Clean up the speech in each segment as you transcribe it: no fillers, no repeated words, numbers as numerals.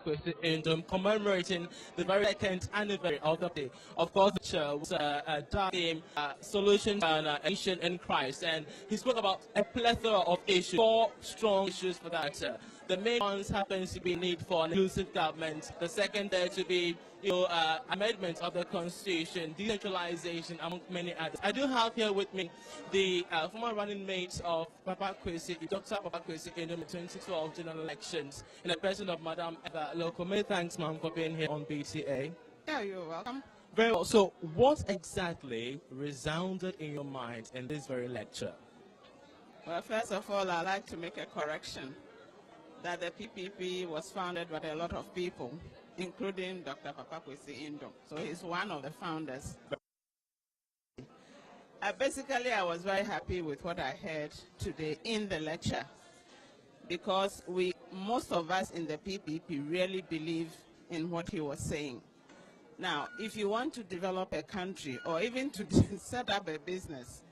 Kwesi Indom, commemorating the very second anniversary of the day. Of course, the church was a dark theme, solutions and ancient in Christ, and he spoke about a plethora of issues, 4 strong issues for that. The main ones happens to be need for an inclusive government. The second there to be amendment of the constitution, decentralization, among many others. I do have here with me the former running mate of Papa Kwesi, Dr. Papa Kwesi in the 2012 general elections, in the person of Madam Eva Loco. Many thanks, ma'am, for being here on BTA. Yeah, you're welcome. Very well. So, what exactly resounded in your mind in this very lecture? Well, first of all, I'd like to make a correction that the P.P.P. was founded by a lot of people, including Dr. Papa Kwesi Indom. So he's one of the founders. Basically, I was very happy with what I heard today in the lecture, because most of us in the P.P.P. really believe in what he was saying. Now, if you want to develop a country or even to set up a business,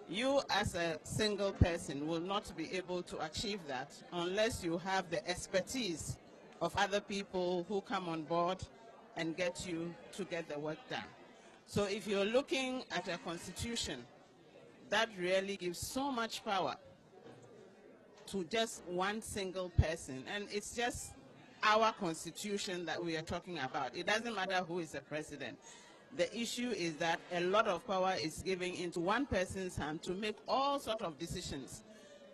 you as a single person will not be able to achieve that unless you have the expertise of other people who come on board and get you to get the work done. So if you're looking at a constitution that really gives so much power to just one single person, and it's just our constitution that we are talking about. It doesn't matter who is the president. The issue is that a lot of power is given into one person's hand to make all sorts of decisions.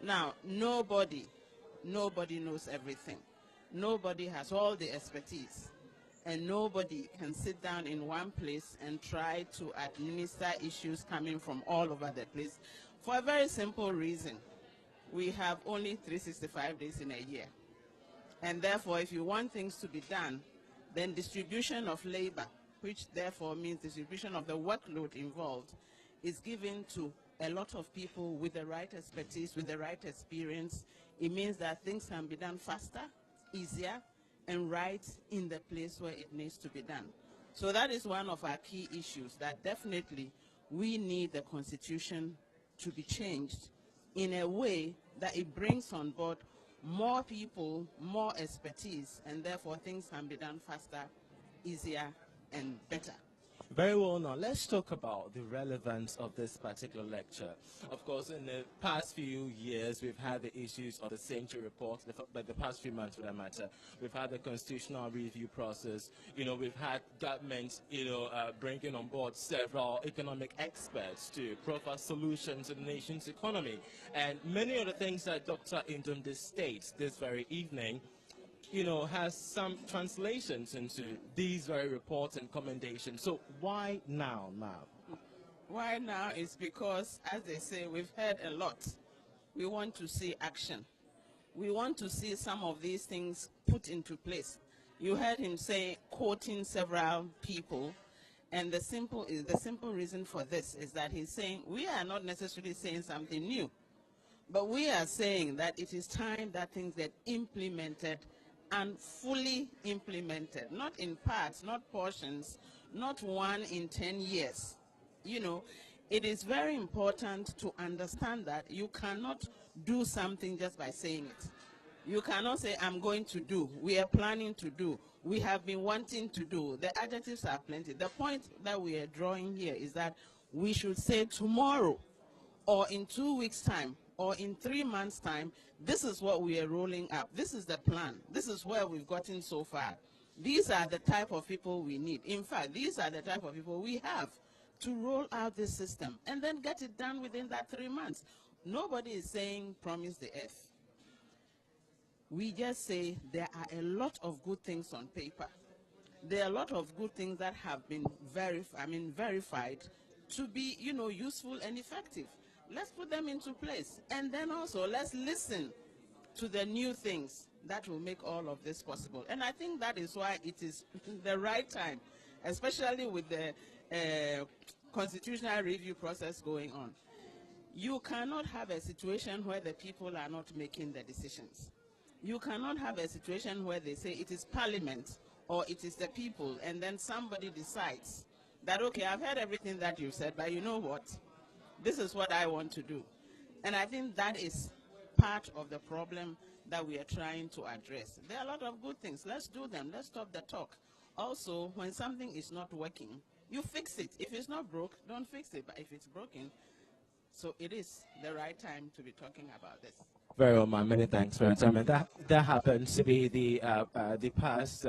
Now, nobody knows everything. Nobody has all the expertise. And nobody can sit down in one place and try to administer issues coming from all over the place. For a very simple reason. We have only 365 days in a year. And therefore, if you want things to be done, then distribution of labor, which therefore means distribution of the workload involved, is given to a lot of people with the right expertise, with the right experience. It means that things can be done faster, easier, and right in the place where it needs to be done. So that is one of our key issues, that definitely we need the constitution to be changed in a way that it brings on board more people, more expertise, and therefore things can be done faster, easier, and better. Very well. Now, let's talk about the relevance of this particular lecture. Of course, in the past few years, we've had the issues of the Century Report, but the past few months, for that matter, we've had the constitutional review process. We've had government, bringing on board several economic experts to provide solutions to the nation's economy. And many of the things that Dr. Indom states this very evening, has some translations into these very reports and commendations. So why now? Why now is because, as they say, we've heard a lot. We want to see action. We want to see some of these things put into place. You heard him say, quoting several people, and the simple reason for this is that he's saying we are not necessarily saying something new, but we are saying that it is time that things get implemented and fully implemented, not in parts, not portions, not 1 in 10 years. It is very important to understand that you cannot do something just by saying it. You cannot say, I'm going to do, we are planning to do, we have been wanting to do. The adjectives are plenty. The point that we are drawing here is that we should say tomorrow, or in 2 weeks' time, or in 3 months' time, this is what we are rolling up. This is the plan. This is where we've gotten so far. These are the type of people we need. In fact, these are the type of people we have to roll out this system and then get it done within that 3 months. Nobody is saying promise the earth. We just say there are a lot of good things on paper. There are a lot of good things that have been verified to be, useful and effective. Let's put them into place. And then also, let's listen to the new things that will make all of this possible. And I think that is why it is the right time, especially with the constitutional review process going on. You cannot have a situation where the people are not making the decisions. You cannot have a situation where they say it is Parliament or it is the people, and then somebody decides that, okay, I've heard everything that you said, but you know what? This is what I want to do. And I think that is part of the problem that we are trying to address. There are a lot of good things. Let's do them. Let's stop the talk. Also, when something is not working, you fix it. If it's not broke, don't fix it. But if it's broken, so it is the right time to be talking about this. Very well, ma'am. Many thanks for your time. And that happens to be the past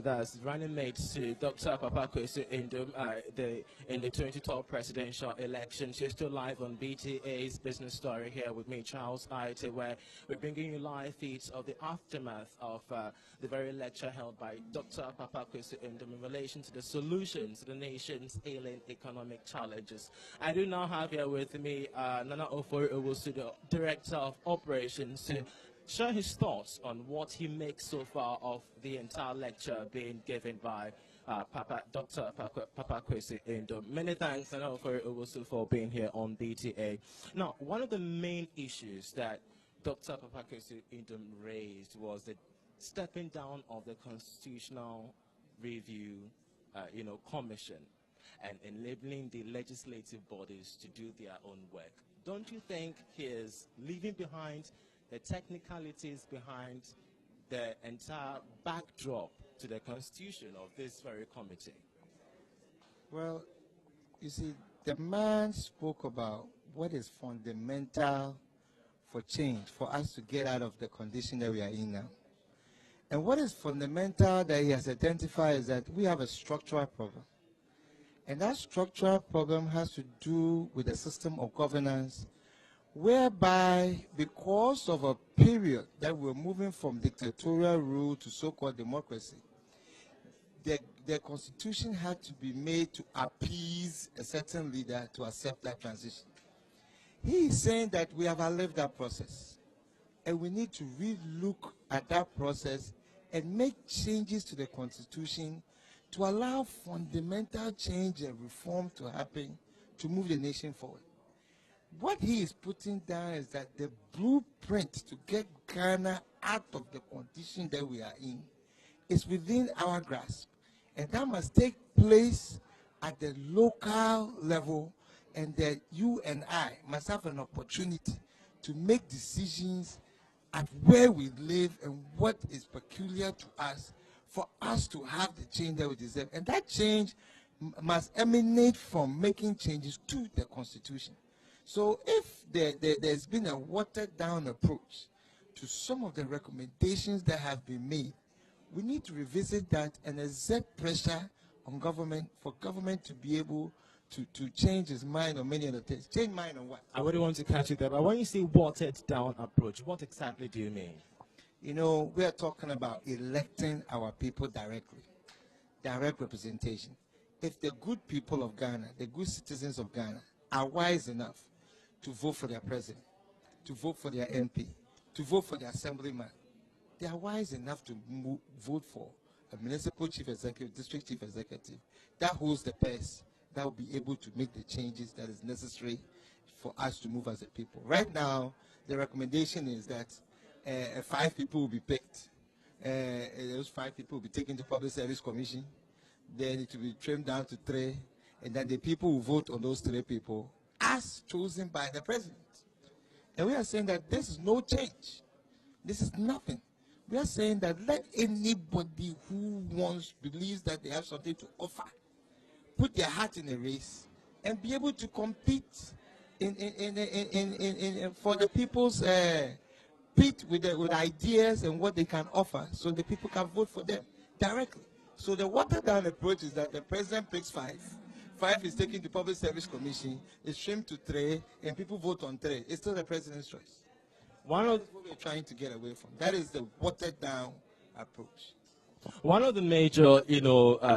that's running mate to Dr. Papa Kwesi in the 2012 presidential election. She's still live on BTA's Business Story here with me, Charles Knight, where we're bringing you live feeds of the aftermath of the very lecture held by Dr. Papa Kwesi in relation to the solutions to the nation's ailing economic challenges. I do now have here with me Nana Ofori Owusu, the Director of Operations, to share his thoughts on what he makes so far of the entire lecture being given by Dr. Papa Kwesi Indom. Many thanks, Nana Ofori Owusu, for being here on BTA. Now, one of the main issues that Dr. Papa Kwesi Indom raised was the stepping down of the Constitutional Review Commission and enabling the legislative bodies to do their own work. Don't you think he is leaving behind the technicalities behind the entire backdrop to the constitution of this very committee? Well, you see, the man spoke about what is fundamental for change, for us to get out of the condition that we are in now. And what is fundamental that he has identified is that we have a structural problem. And that structural problem has to do with the system of governance, whereby because of a period that we're moving from dictatorial rule to so-called democracy, the constitution had to be made to appease a certain leader to accept that transition. He is saying that we have outlived that process, and we need to re-look at that process and make changes to the constitution to allow fundamental change and reform to happen to move the nation forward. What he is putting down is that the blueprint to get Ghana out of the condition that we are in is within our grasp. And that must take place at the local level, and that you and I must have an opportunity to make decisions at where we live and what is peculiar to us, for us to have the change that we deserve. And that change must emanate from making changes to the Constitution. So if there's been a watered-down approach to some of the recommendations that have been made, we need to revisit that and exert pressure on government for government to be able to change his mind on many other things. Change mind on what? I wouldn't want to catch you there, but when you say watered-down approach, what exactly do you mean? You know, we are talking about electing our people directly, direct representation. If the good people of Ghana, the good citizens of Ghana, are wise enough to vote for their president, to vote for their MP, to vote for their assemblyman, they are wise enough to vote for a municipal chief executive, district chief executive, that holds the purse, that will be able to make the changes that is necessary for us to move as a people. Right now, the recommendation is that 5 people will be picked. Those 5 people will be taken to Public Service Commission. Then it will be trimmed down to 3, and then the people will vote on those 3 people as chosen by the president. And we are saying that this is no change. This is nothing. We are saying that let anybody who believes that they have something to offer, put their hat in a race and be able to compete for the people's compete with ideas and what they can offer, so the people can vote for them directly. So the watered down approach is that the president picks 5. 5 is taken to Public Service Commission, it's trimmed to 3, and people vote on 3. It's still the president's choice. One of what we're trying to get away from. That is the watered down approach. One of the major,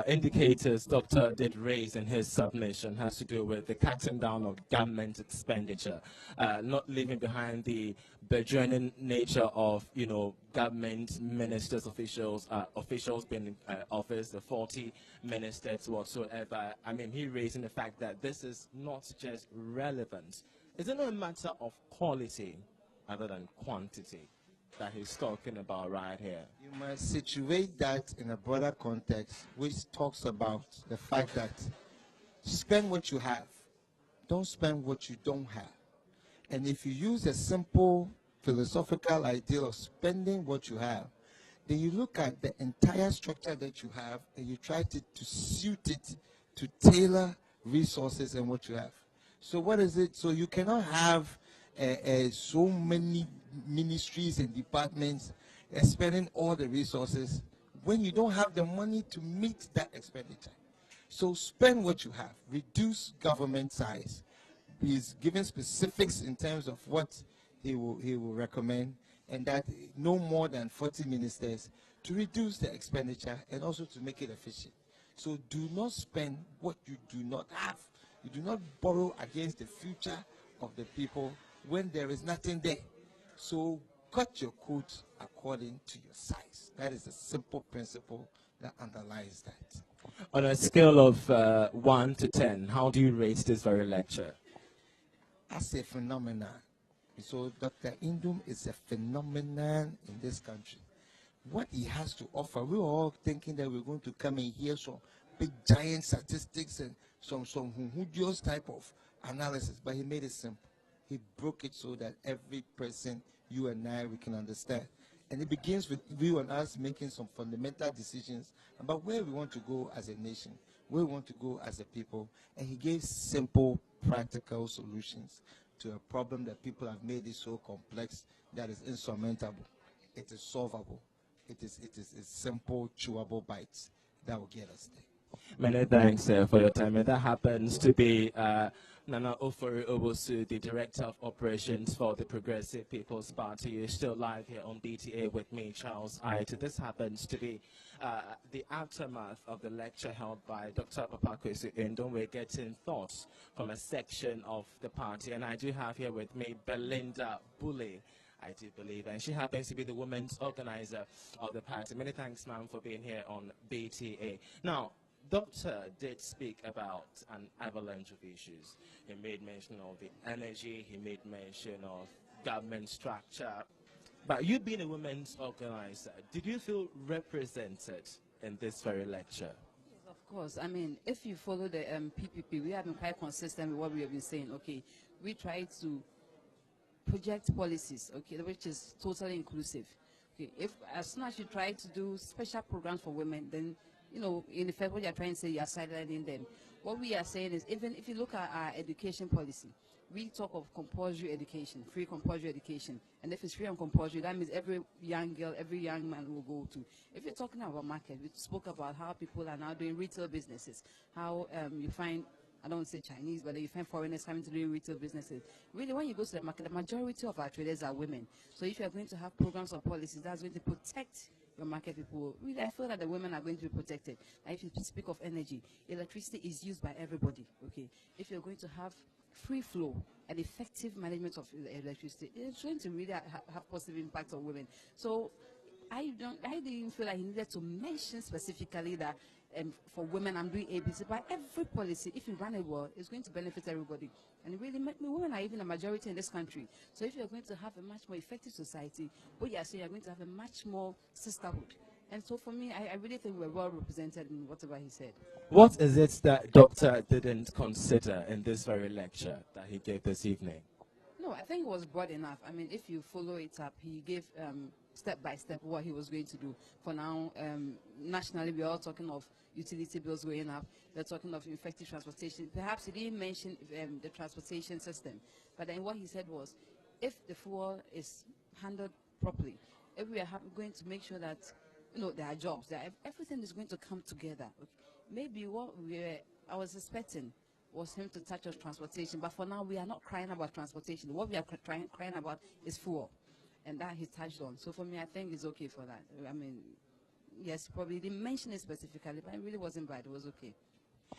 indicators Dr. did raise in his submission has to do with the cutting down of government expenditure, not leaving behind the burgeoning nature of, government ministers, officials being in office, the 40 ministers whatsoever. I mean, he raising the fact that this is not just relevant. Is it not a matter of quality other than quantity that he's talking about right here? You must situate that in a broader context, which talks about the fact that spend what you have, don't spend what you don't have. And if you use a simple philosophical ideal of spending what you have, then you look at the entire structure that you have and you try to suit it to tailor resources and what you have. So what is it? So you cannot have so many ministries and departments spending all the resources when you don't have the money to meet that expenditure. So spend what you have, reduce government size. He's given specifics in terms of what he will recommend, and that no more than 40 ministers to reduce the expenditure and also to make it efficient. So do not spend what you do not have. You do not borrow against the future of the people when there is nothing there. So cut your coat according to your size. That is a simple principle that underlies that. On a scale of 1 to 10, how do you rate this very lecture? As a phenomenon. So Dr. Indum is a phenomenon in this country. What he has to offer, we were all thinking that we're going to come and hear some big giant statistics and some hunhudious type of analysis, but he made it simple. He broke it so that every person, you and I, we can understand. And it begins with you and us making some fundamental decisions about where we want to go as a nation, where we want to go as a people. And he gave simple, practical solutions to a problem that people have made it so complex that is insurmountable. It is solvable. It is simple, chewable bites that will get us there. Many thanks for your time. And that happens to be Nana Ofori Owosu, the Director of Operations for the Progressive People's Party. You're still live here on BTA with me, Charles Ait. This happens to be the aftermath of the lecture held by Dr. Papakwesi Indom. We're getting thoughts from a section of the party. And I do have here with me Belinda Bully, I do believe, and she happens to be the women's organizer of the party. Many thanks, ma'am, for being here on BTA. Now, Doctor did speak about an avalanche of issues. He made mention of the energy, he made mention of government structure. But you being a women's organizer, did you feel represented in this very lecture? Yes, of course. I mean, if you follow the P.P.P, we have been quite consistent with what we have been saying. Okay, we try to project policies, okay, which is totally inclusive. Okay, if as soon as you try to do special programs for women, then in effect, what you're trying to say, you're sidelining them. What we are saying is, even if you look at our education policy, we talk of compulsory education, free compulsory education. And if it's free and compulsory, that means every young girl, every young man will go to. If you're talking about market, we spoke about how people are now doing retail businesses, how you find, I don't want to say Chinese, but you find foreigners coming to do retail businesses. Really, when you go to the market, the majority of our traders are women. So if you're going to have programs or policies that's going to protect your market people, really, I feel that the women are going to be protected. Like if you speak of energy, electricity is used by everybody, okay? If you're going to have free flow and effective management of electricity, it's going to really have positive impact on women. So I didn't feel like he needed to mention specifically that for women I'm doing ABC, but every policy, if you run it well, it's going to benefit everybody. And really, women are even a majority in this country. So if you're going to have a much more effective society, what you're saying, you're going to have a much more sisterhood. And so for me, I really think we're well represented in whatever he said. What is it that Doctor didn't consider in this very lecture that he gave this evening? No, I think it was broad enough. I mean, if you follow it up, he gave step by step what he was going to do. For now, nationally, we're all talking of utility bills going up. We're talking of effective transportation. Perhaps he didn't mention the transportation system. But then what he said was, if the fuel is handled properly, if we are going to make sure that there are jobs, everything is going to come together. Okay. Maybe what I was expecting was him to touch on transportation, but for now we are not crying about transportation. What we are crying about is fuel, and that he touched on. So for me, I think it's okay for that. I mean, yes, probably didn't mention it specifically, but it really wasn't bad. It was okay.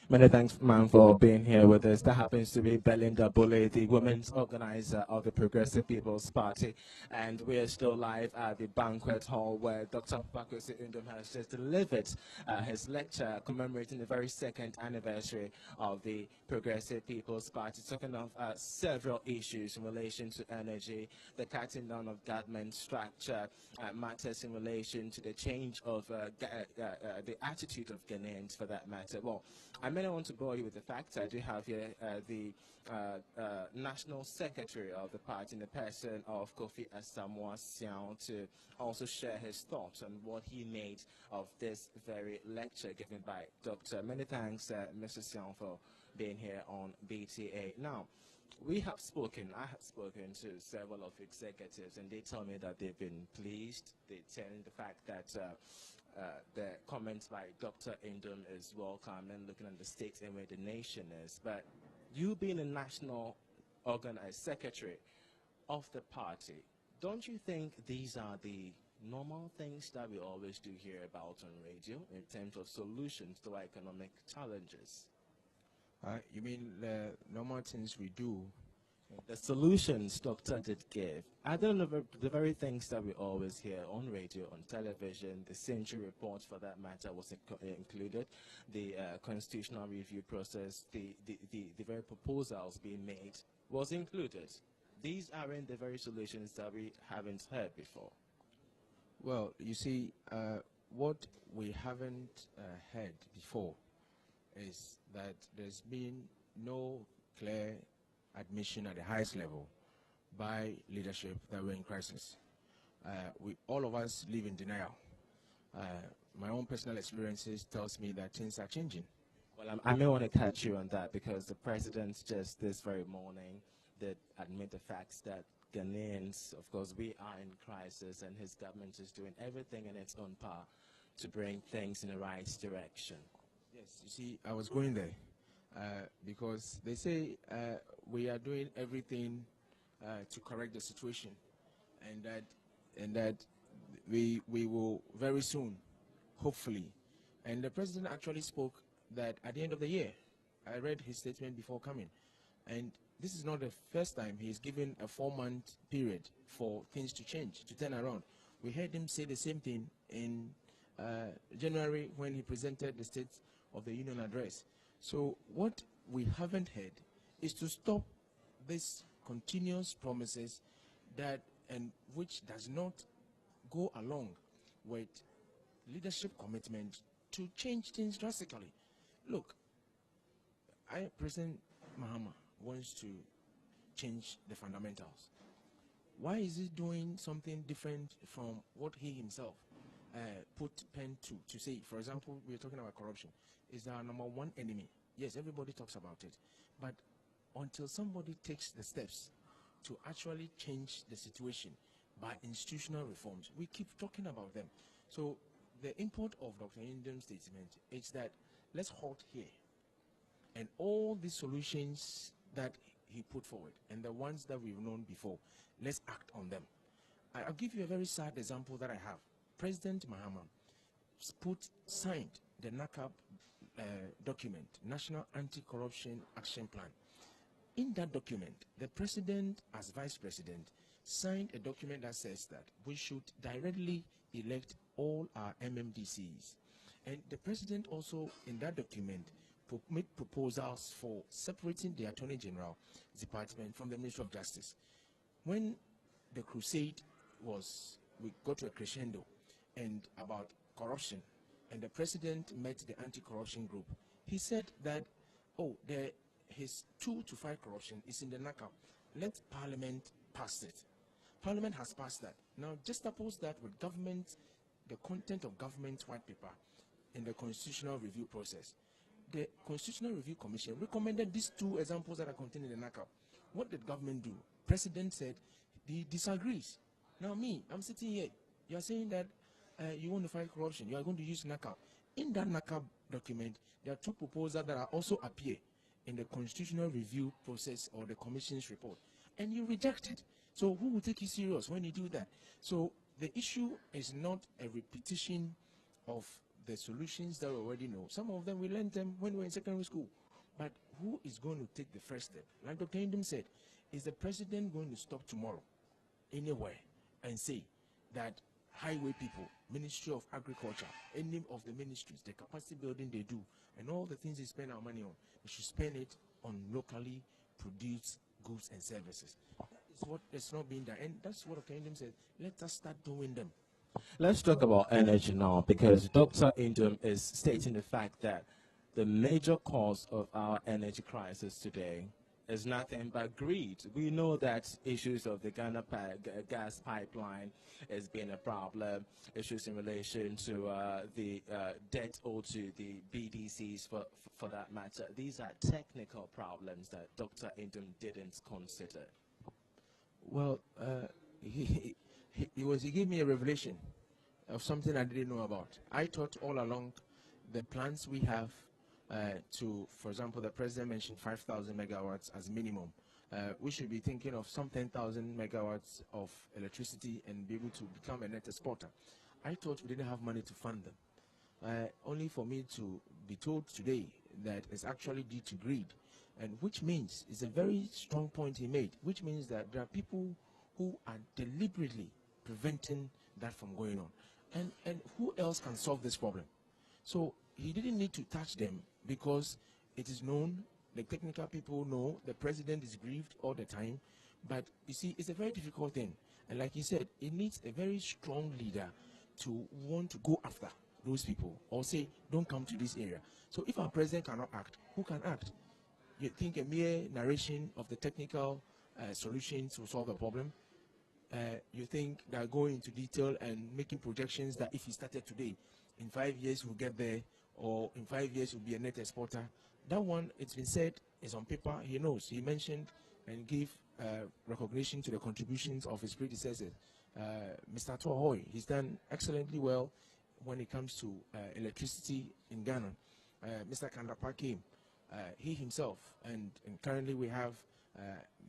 Many thanks, ma'am, for being here with us. That happens to be Belinda Bully, the women's organizer of the Progressive People's Party. And we are still live at the banquet hall where Dr. Papakwesi Indom has just delivered his lecture commemorating the very second anniversary of the Progressive People's Party, talking of several issues in relation to energy, the cutting down of government structure, matters in relation to the change of the attitude of Ghanaians, for that matter. Well, I may not want to bore you with the facts. I do have here the National Secretary of the party in the person of Kofi Asamoah Siang to also share his thoughts on what he made of this very lecture given by Dr. Many thanks, Mr. Siang, for being here on BTA. Now, we have spoken, I have spoken to several of executives, and they tell me that they've been pleased. They tell me the fact that the comments by Dr. Indum is welcome and looking at the state and where the nation is. But you being a national organized secretary of the party, don't you think these are the normal things that we always do hear about on radio in terms of solutions to our economic challenges? You mean the normal things we do? The solutions Doctor did give, I don't know the very things that we always hear on radio, on television. The Century Report, for that matter, was included. The constitutional review process, the very proposals being made was included. These aren't the very solutions that we haven't heard before. Well, you see, what we haven't heard before is that there's been no clear admission at the highest level by leadership that we're in crisis. All of us live in denial. My own personal experiences tells me that things are changing. Well, I may want to catch you on that because the president just this very morning did admit the facts that Ghanaians, of course, we are in crisis, and his government is doing everything in its own power to bring things in the right direction. Yes, you see, I was going there because they say we are doing everything to correct the situation, and that we will very soon, hopefully. And the president actually spoke that at the end of the year. I read his statement before coming, and this is not the first time he's given a 4-month period for things to change, to turn around. We heard him say the same thing in January when he presented the State of the Union address. So what we haven't heard is to stop this continuous promises that and which does not go along with leadership commitment to change things drastically. Look, President Mahama wants to change the fundamentals. Why is he doing something different from what he himself put pen to say? For example, we're talking about corruption. Is our number one enemy. Yes, everybody talks about it. But until somebody takes the steps to actually change the situation by institutional reforms, we keep talking about them. So the import of Dr. Indem's statement is that let's halt here. And all the solutions that he put forward and the ones that we've known before, let's act on them. I'll give you a very sad example that I have. President Mahama signed the NACAP document, National Anti-Corruption Action Plan. In that document, the president, as vice president, signed a document that says that we should directly elect all our MMDCs. And the president also, in that document, made proposals for separating the Attorney General Department from the Ministry of Justice. When the crusade we got to a crescendo and about corruption, and the president met the anti-corruption group, he said that, his tool to fight corruption is in the NACAP. Let Parliament pass it. Parliament has passed that. Now, just suppose that with government, the content of government white paper in the constitutional review process. The Constitutional Review Commission recommended these 2 examples that are contained in the NACAP. What did government do? President said he disagrees. Now I'm sitting here. You are saying that you want to fight corruption. You are going to use NACAP. In that NACAP document, there are 2 proposals that are also appear in the Constitutional Review process or the Commission's report. And you reject it. So who will take you serious when you do that? So the issue is not a repetition of the solutions that we already know. Some of them we learned them when we were in secondary school. But who is going to take the first step? Like Dr. Indem said, is the president going to stop tomorrow anywhere and say that highway people, Ministry of Agriculture, any of the ministries, the capacity building they do, and all the things they spend our money on, they should spend it on locally produced goods and services? That is what is not being done, and that's what Dr. Indem said. Let us start doing them. Let's talk about energy now, because Dr. Indem is stating the fact that the major cause of our energy crisis today is nothing but greed. We know that issues of the Ghana gas pipeline has been a problem, issues in relation to the debt owed to the BDCs for that matter. These are technical problems that Dr. Indum didn't consider. Well, he gave me a revelation of something I didn't know about. I thought all along the plans we have for example, the president mentioned 5,000 megawatts as minimum. We should be thinking of some 10,000 megawatts of electricity and be able to become a net exporter. I thought we didn't have money to fund them. Only for me to be told today that it's actually due to greed, and which means it's a very strong point he made, which means that there are people who are deliberately preventing that from going on. And who else can solve this problem? So he didn't need to touch them because it is known, the technical people know, the president is grieved all the time. But you see, it's a very difficult thing. And like he said, it needs a very strong leader to want to go after those people or say, don't come to this area. So if our president cannot act, who can act? You think a mere narration of the technical solutions will solve the problem? You think that going into detail and making projections that if he started today, in 5 years we'll get there, or in 5 years we'll be a net exporter? That one, it's been said, is on paper. He knows. He mentioned and gave recognition to the contributions of his predecessors. Mr. Tohoy, he's done excellently well when it comes to electricity in Ghana. Mr. Kandapa came, he himself, and currently we have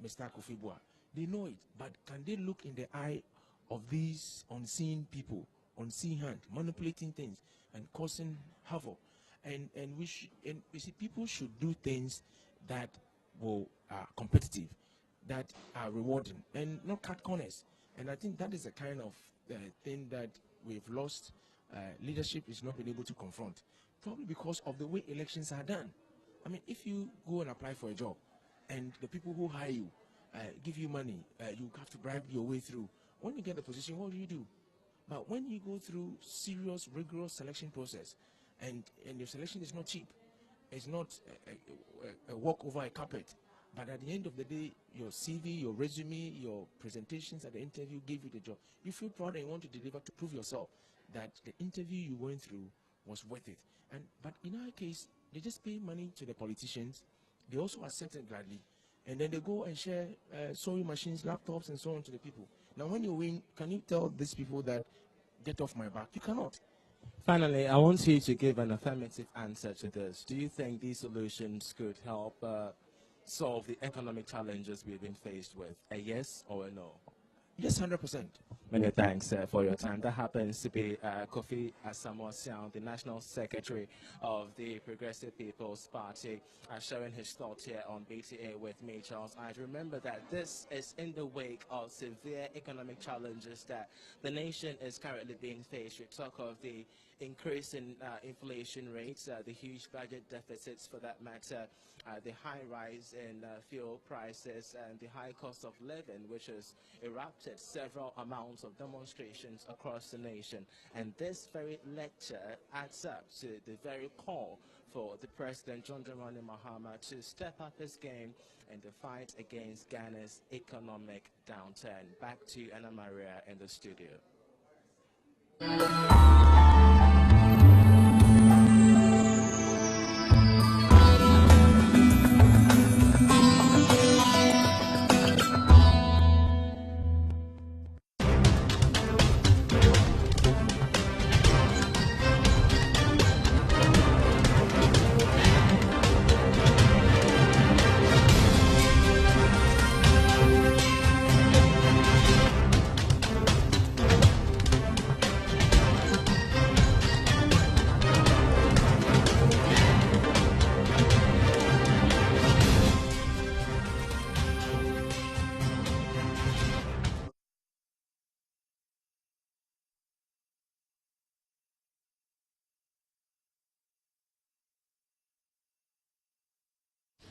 Mr. Kofibua. They know it, but can they look in the eye of these unseen people, unseen hand, manipulating things and causing havoc? And you see, people should do things that will competitive, that are rewarding, and not cut corners. And I think that is the kind of thing that we've lost. Leadership is not been able to confront, probably because of the way elections are done. I mean, if you go and apply for a job, and the people who hire you give you money, you have to bribe your way through. When you get the position, what do? But when you go through serious, rigorous selection process, and your selection is not cheap, it's not a walk over a carpet, but at the end of the day, your CV, your resume, your presentations at the interview gave you the job. You feel proud and you want to deliver to prove yourself that the interview you went through was worth it. But in our case, they just pay money to the politicians. They also accept it gladly, and then they go and share sewing machines, laptops, and so on to the people. Now, when you win, can you tell these people that get off my back? You cannot. Finally, I want you to give an affirmative answer to this. Do you think these solutions could help solve the economic challenges we've been faced with? A yes or a no? Yes, 100%. Many thanks for your time. That happens to be Kofi Asamoah, the National Secretary of the Progressive People's Party, sharing his thoughts here on BTA with me, Charles. I remember that this is in the wake of severe economic challenges that the nation is currently being faced. We talk of the increase in inflation rates, the huge budget deficits for that matter, the high rise in fuel prices, and the high cost of living, which has erupted several amounts of demonstrations across the nation. And this very lecture adds up to the very call for the President, John Dramani Mahama, to step up his game in the fight against Ghana's economic downturn. Back to Anna Maria in the studio.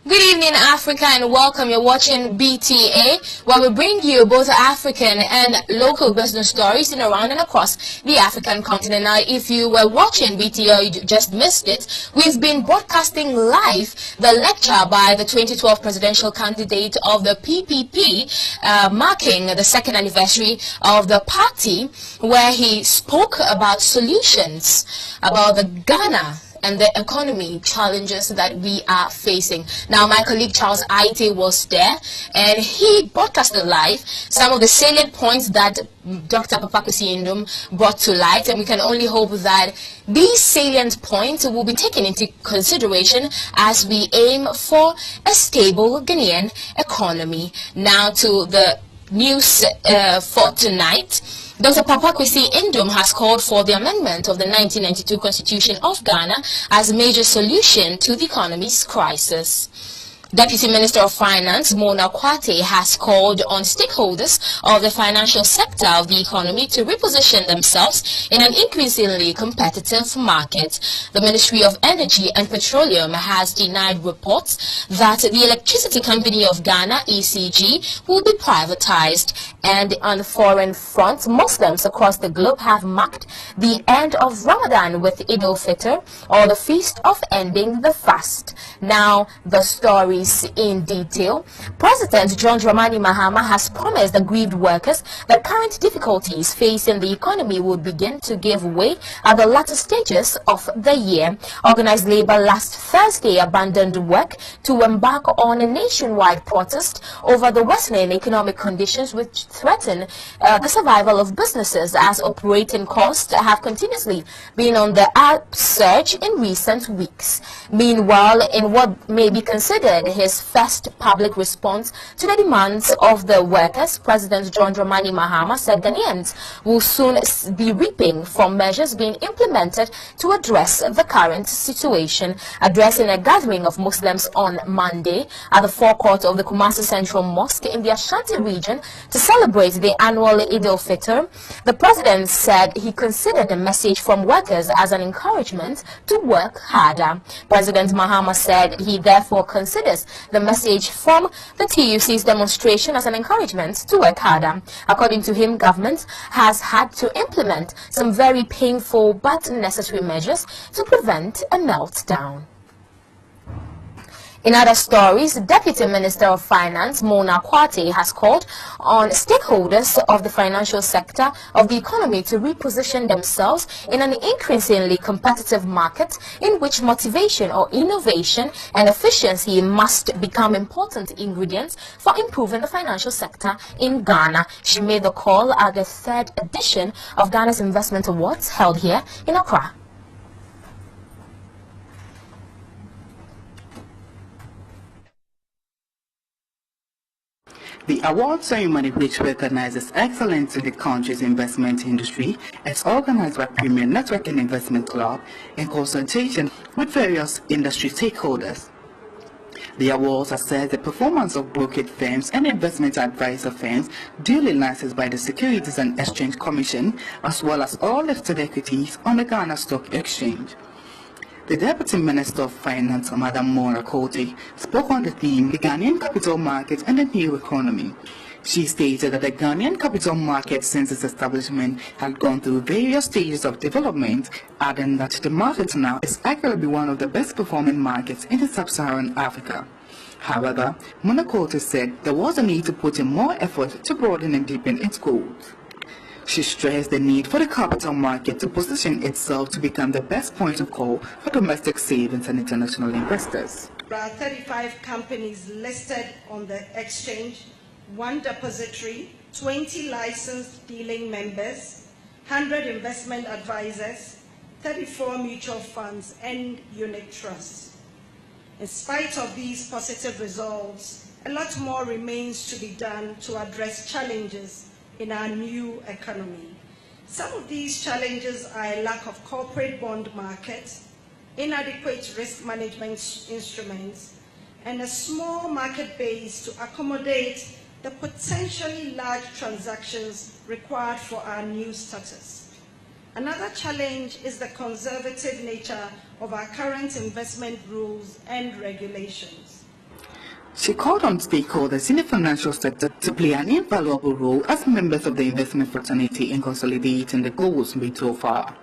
Good evening, Africa, and welcome. You're watching BTA, where we bring you both African and local business stories in around and across the African continent. Now, if you were watching BTA or you just missed it, we've been broadcasting live the lecture by the 2012 presidential candidate of the P.P.P, marking the second anniversary of the party, where he spoke about solutions, about the Ghana and the economy challenges that we are facing. Now, my colleague Charles Aite was there, and he broadcasted live some of the salient points that Dr. P.P.P brought to light, and we can only hope that these salient points will be taken into consideration as we aim for a stable Ghanaian economy. Now to the news for tonight. Dr. P.P.P has called for the amendment of the 1992 Constitution of Ghana as a major solution to the economy's crisis. Deputy Minister of Finance, Mona Kwate, has called on stakeholders of the financial sector of the economy to reposition themselves in an increasingly competitive market. The Ministry of Energy and Petroleum has denied reports that the Electricity Company of Ghana, ECG, will be privatized. And on the foreign front, Muslims across the globe have marked the end of Ramadan with Eid al-Fitr, or the Feast of Ending the Fast. Now, the stories in detail. President John Dramani Mahama has promised aggrieved workers that current difficulties facing the economy would begin to give way at the latter stages of the year. Organized labor last Thursday abandoned work to embark on a nationwide protest over the worsening economic conditions which threaten the survival of businesses, as operating costs have continuously been on the upsurge in recent weeks. Meanwhile, in what may be considered his first public response to the demands of the workers, President John Dramani Mahama said Ghanaians will soon be reaping from measures being implemented to address the current situation. Addressing a gathering of Muslims on Monday at the forecourt of the Kumasi Central Mosque in the Ashanti region to celebrate the annual Eid al-Fitr, the president said he considered the message from workers as an encouragement to work harder. President Mahama said he therefore considers the message from the TUC's demonstration as an encouragement to work harder. According to him, government has had to implement some very painful but necessary measures to prevent a meltdown. In other stories, Deputy Minister of Finance, Mona Kwate, has called on stakeholders of the financial sector of the economy to reposition themselves in an increasingly competitive market in which motivation or innovation and efficiency must become important ingredients for improving the financial sector in Ghana. She made the call at the third edition of Ghana's Investment Awards held here in Accra. The award ceremony, which recognizes excellence in the country's investment industry, is organized by Premier Network and Investment Club in consultation with various industry stakeholders. The awards assess the performance of brokerage firms and investment advisor firms duly licensed by the Securities and Exchange Commission, as well as all listed equities on the Ghana Stock Exchange. The Deputy Minister of Finance, Madam Mona Kwate, spoke on the theme, the Ghanaian capital market and the new economy. She stated that the Ghanaian capital market since its establishment had gone through various stages of development, adding that the market now is arguably one of the best performing markets in sub-Saharan Africa. However, Mona Kwate said there was a need to put in more effort to broaden and deepen its goals. She stressed the need for the capital market to position itself to become the best point of call for domestic savings and international investors. There are 35 companies listed on the exchange, 1 depository, 20 licensed dealing members, 100 investment advisors, 34 mutual funds, and unit trusts. In spite of these positive results, a lot more remains to be done to address challenges in our new economy. Some of these challenges are a lack of corporate bond market, inadequate risk management instruments, and a small market base to accommodate the potentially large transactions required for our new status. Another challenge is the conservative nature of our current investment rules and regulations. She called on stakeholders in the financial sector to play an invaluable role as members of the investment fraternity in consolidating the goals made so far.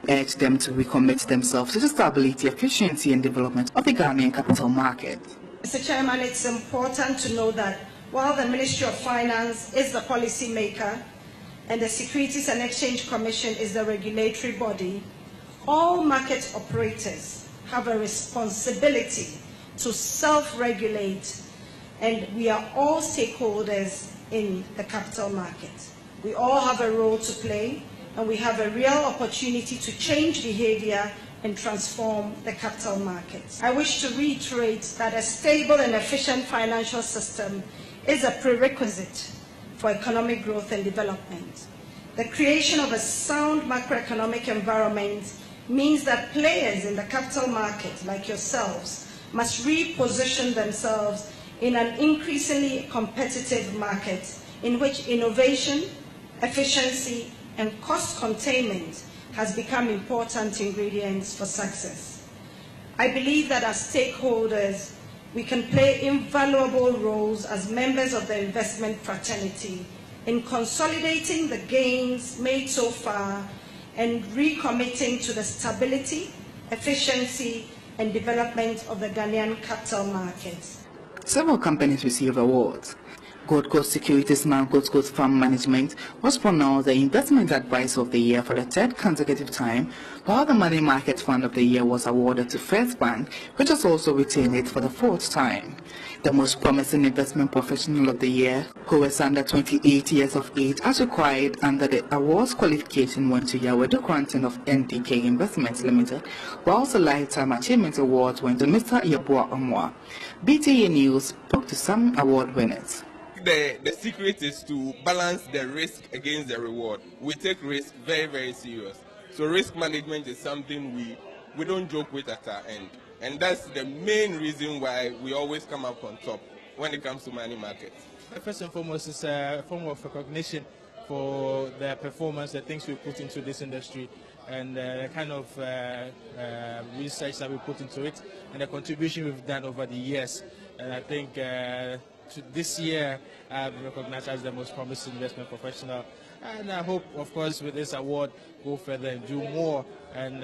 Urged them to recommit themselves to the stability, efficiency and development of the Ghanaian capital market. Mr. Chairman, it's important to know that while the Ministry of Finance is the policy maker and the Securities and Exchange Commission is the regulatory body, all market operators have a responsibility to self-regulate, and we are all stakeholders in the capital market. We all have a role to play, and we have a real opportunity to change behavior and transform the capital markets. I wish to reiterate that a stable and efficient financial system is a prerequisite for economic growth and development. The creation of a sound macroeconomic environment means that players in the capital market, like yourselves, must reposition themselves in an increasingly competitive market in which innovation, efficiency, and cost containment has become important ingredients for success. I believe that as stakeholders, we can play invaluable roles as members of the investment fraternity in consolidating the gains made so far and recommitting to the stability, efficiency, and development of the Ghanaian capital markets. Several companies receive awards. Gold Coast Securities Man Gold Coast Fund Management was pronounced the Investment Advisor of the Year for the third consecutive time, while the Money Market Fund of the Year was awarded to First Bank, which has also retained it for the fourth time. The most promising investment professional of the year, who is under 28 years of age as required under the awards qualification, went to Yawedu Quantum of NDK Investments Limited, whilst the Lifetime Achievement Awards went to Mr. Yabua Omwa. BTA News spoke to some award winners. The secret is to balance the risk against the reward. We take risk very, very serious. So risk management is something we don't joke with at our end. And that's the main reason why we always come up on top when it comes to money markets. First and foremost, it's a form of recognition for the performance, the things we put into this industry, and the kind of research that we put into it, and the contribution we've done over the years. And I think this year I've recognized as the most promising investment professional. And I hope, of course, with this award, go further and do more and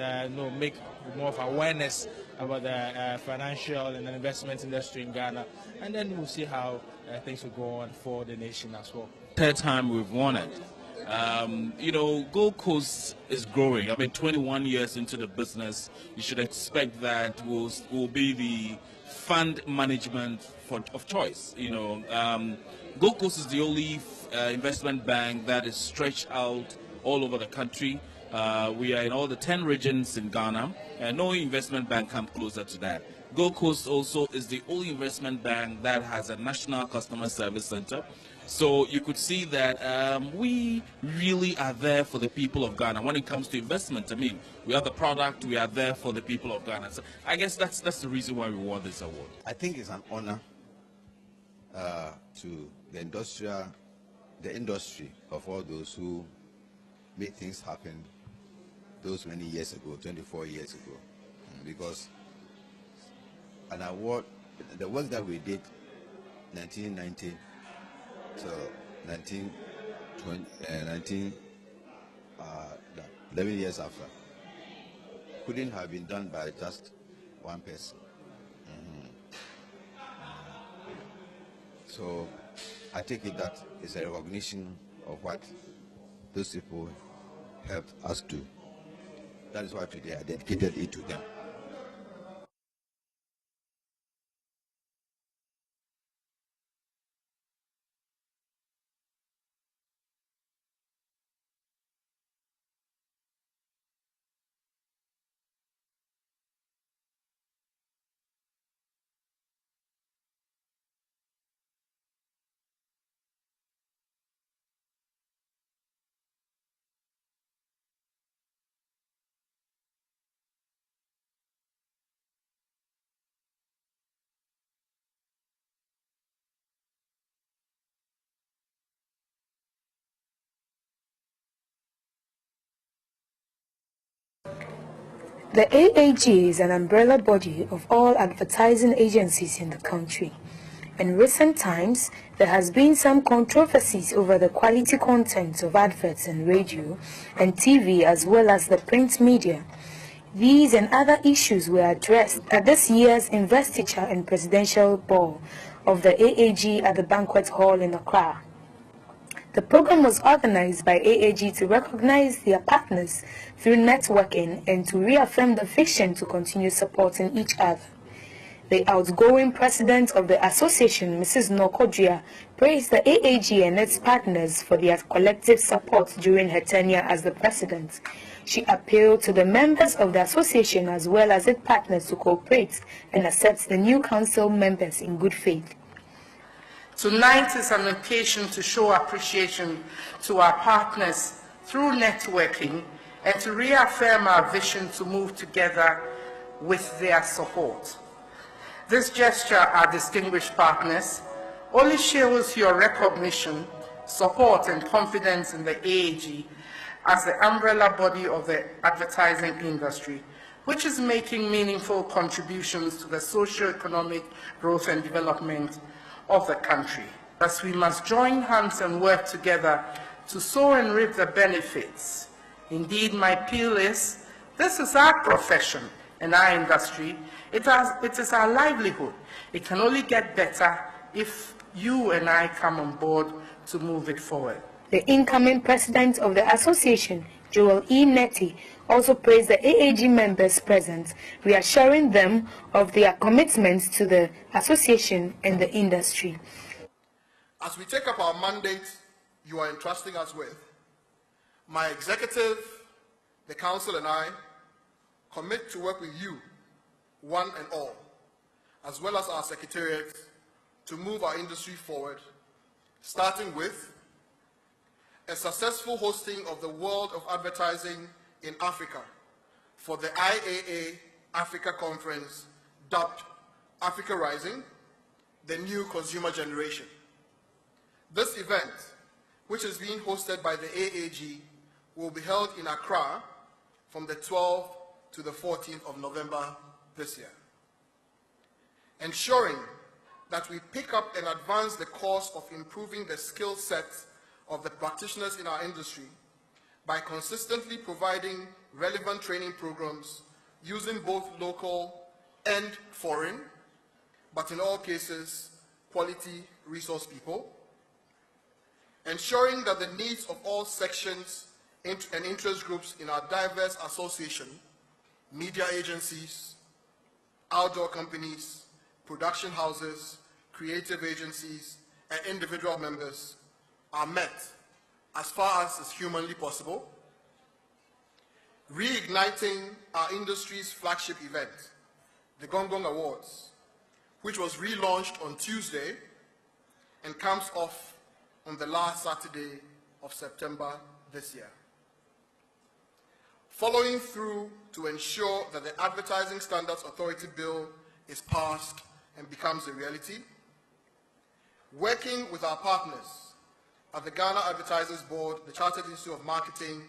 make more of awareness about the financial and investment industry in Ghana. And then we'll see how things will go on for the nation as well. Third time we've won it. Gold Coast is growing. I mean, 21 years into the business, you should expect that we'll be the fund management of choice. Gold Coast is the only investment bank that is stretched out all over the country. We are in all the 10 regions in Ghana, and no investment bank comes closer to that. Gold Coast also is the only investment bank that has a national customer service center. So you could see that we really are there for the people of Ghana. When it comes to investment, I mean, we are the product, we are there for the people of Ghana. So I guess that's the reason why we won this award. I think it's an honor to the industry of all those who made things happen those many years ago, 24 years ago. Because an award, the work that we did 1990 to 11 years after, couldn't have been done by just one person. So I take it that it's a recognition of what those people helped us do. That is why today I dedicated it to them. The AAG is an umbrella body of all advertising agencies in the country. In recent times, there has been some controversies over the quality content of adverts in radio and TV as well as the print media. These and other issues were addressed at this year's investiture and presidential ball of the AAG at the banquet hall in Accra. The program was organized by AAG to recognize their partners through networking and to reaffirm the vision to continue supporting each other. The outgoing president of the association, Mrs. Nokodria, praised the AAG and its partners for their collective support during her tenure as the president. She appealed to the members of the association as well as its partners to cooperate and accept the new council members in good faith. Tonight is an occasion to show appreciation to our partners through networking and to reaffirm our vision to move together with their support. This gesture, our distinguished partners, only shows your recognition, support, and confidence in the AAG as the umbrella body of the advertising industry, which is making meaningful contributions to the socio-economic growth and development of the country. Thus, we must join hands and work together to sow and reap the benefits. Indeed, my appeal is, this is our profession and our industry. It is our livelihood. It can only get better if you and I come on board to move it forward. The incoming president of the association, Joel E. Nettie, also praised the AAG members present, reassuring them of their commitment to the association and the industry. As we take up our mandate you are entrusting us with, my executive, the council, and I commit to work with you, one and all, as well as our secretariat, to move our industry forward, starting with a successful hosting of the World of Advertising in Africa for the IAA Africa Conference, dubbed Africa Rising, the New Consumer Generation. This event, which is being hosted by the AAG, will be held in Accra from the 12th to the 14th of November this year. Ensuring that we pick up and advance the cause of improving the skill sets of the practitioners in our industry by consistently providing relevant training programs using both local and foreign, but in all cases, quality resource people. Ensuring that the needs of all sections and interest groups in our diverse association, media agencies, outdoor companies, production houses, creative agencies, and individual members are met as far as is humanly possible. Reigniting our industry's flagship event, the Gong Gong Awards, which was relaunched on Tuesday and comes off on the last Saturday of September this year. Following through to ensure that the Advertising Standards Authority Bill is passed and becomes a reality. Working with our partners at the Ghana Advertisers Board, the Chartered Institute of Marketing,